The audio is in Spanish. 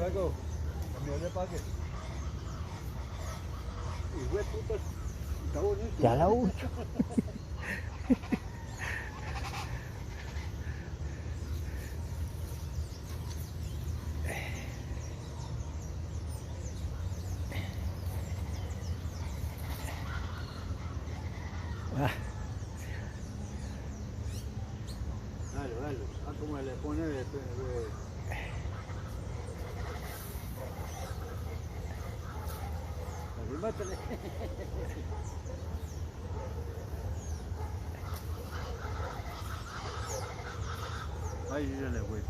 Luego, cambió de paque. Y fue puta. Está bonito. Ya la uno. Dale, dale. Ah, como le pone de... Arrímatele. Ay, yo ya le voy.